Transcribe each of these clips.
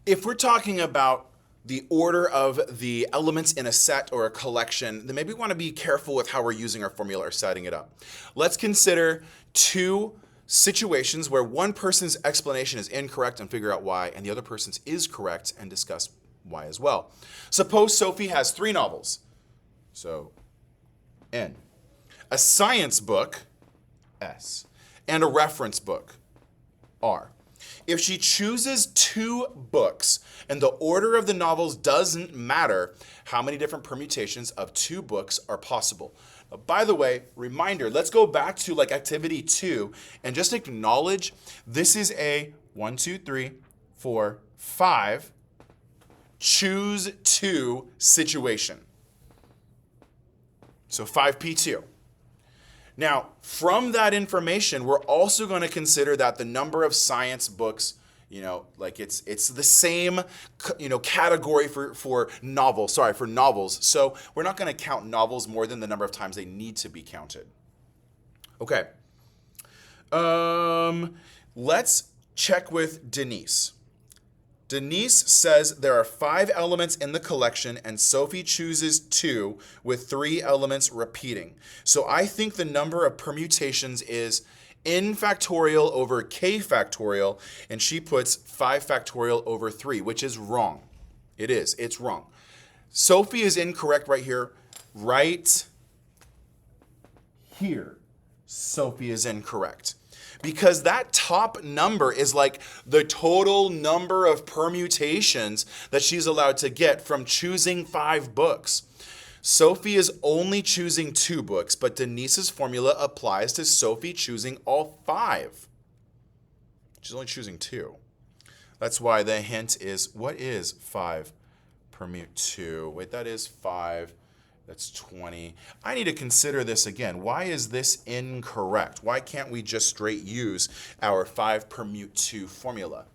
If we're talking about the order of the elements in a set or a collection, then maybe we want to be careful with how we're using our formula or setting it up. Let's consider two situations where one person's explanation is incorrect and figure out why, and the other person's is correct and discuss why as well. Suppose Sophie has 3 novels. So, N. A science book, S. And a reference book, R. If she chooses 2 books and the order of the novels doesn't matter, how many different permutations of 2 books are possible? Now, by the way, reminder, let's go back to like activity 2 and just acknowledge this is a 1, 2, 3, 4, 5, choose 2 situation. So 5P2. Now, from that information, we're also going to consider that the number of science books, like it's the same, category for novels. So we're not going to count novels more than the number of times they need to be counted. Okay. Let's check with Denise. Denise says there are 5 elements in the collection and Sophie chooses 2 with 3 elements repeating. So I think the number of permutations is n factorial over k factorial, and she puts 5 factorial over 3, which is wrong. It's wrong. Sophie is incorrect right here. Right here, Sophie is incorrect. Because that top number is like the total number of permutations that she's allowed to get from choosing 5 books. Sophie is only choosing 2 books, but Denise's formula applies to Sophie choosing all 5. She's only choosing 2. That's why the hint is, what is 5 permute 2? Wait, that is 5. That's 20. I need to consider this again. Why is this incorrect? Why can't we just straight use our 5 permute 2 formula?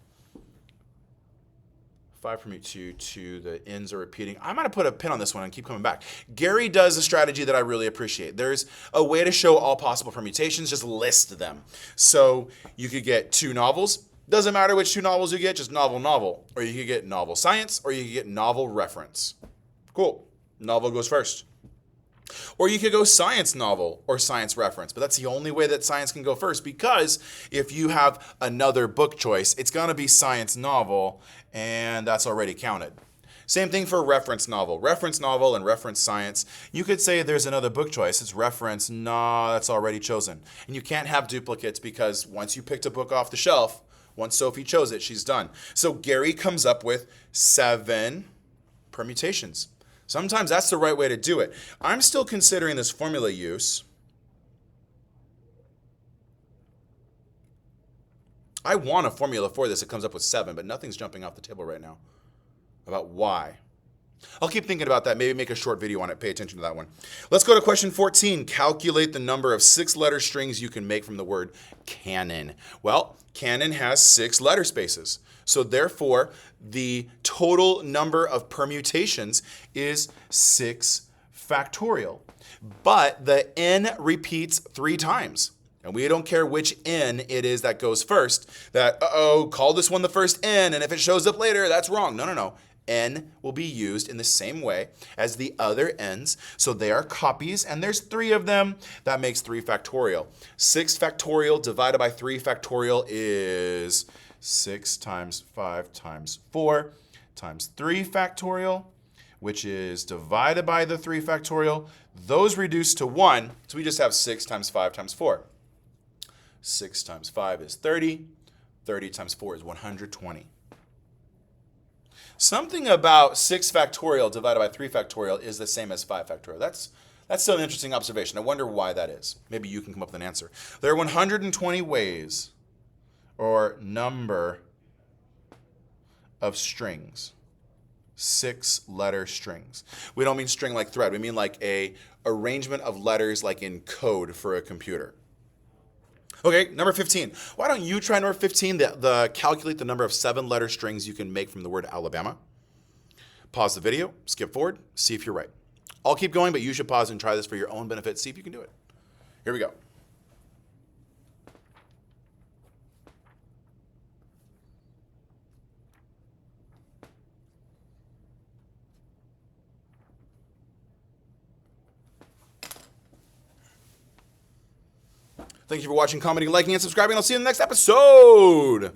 5 permute 2, the n's are repeating. I'm going to put a pin on this one and keep coming back. Gary does a strategy that I really appreciate. There's a way to show all possible permutations, just list them. So you could get 2 novels. Doesn't matter which 2 novels you get, just novel. Or you could get novel science, or you could get novel reference. Cool. Novel goes first. Or you could go science novel or science reference, but that's the only way that science can go first, because if you have another book choice, it's going to be science novel, and that's already counted. Same thing for reference novel. Reference novel and reference science. You could say there's another book choice. It's reference. Nah, that's already chosen. And you can't have duplicates because once you picked a book off the shelf, once Sophie chose it, she's done. So Gary comes up with 7 permutations. Sometimes that's the right way to do it. I'm still considering this formula use. I want a formula for this that comes up with 7, but nothing's jumping off the table right now about why. I'll keep thinking about that. Maybe make a short video on it. Pay attention to that one. Let's go to question 14. Calculate the number of 6-letter strings you can make from the word canon. Well, canon has 6 letter spaces. So therefore, the total number of permutations is 6 factorial. But the n repeats 3 times. And we don't care which n it is that goes first. That, call this one the first n, and if it shows up later, that's wrong. No. N will be used in the same way as the other n's. So they are copies, and there's 3 of them. That makes 3 factorial. 6 factorial divided by 3 factorial is 6 times 5 times 4 times 3 factorial, which is divided by the 3 factorial. Those reduce to 1, so we just have 6 times 5 times 4. 6 times 5 is 30. 30 times 4 is 120. Something about 6 factorial divided by 3 factorial is the same as 5 factorial. That's still an interesting observation. I wonder why that is. Maybe you can come up with an answer. There are 120 ways or number of strings. 6-letter strings. We don't mean string like thread. We mean like a arrangement of letters like in code for a computer. Okay, number 15. Why don't you try number 15, the calculate the number of 7-letter strings you can make from the word Alabama. Pause the video, skip forward, see if you're right. I'll keep going, but you should pause and try this for your own benefit. See if you can do it. Here we go. Thank you for watching, commenting, liking, and subscribing. I'll see you in the next episode.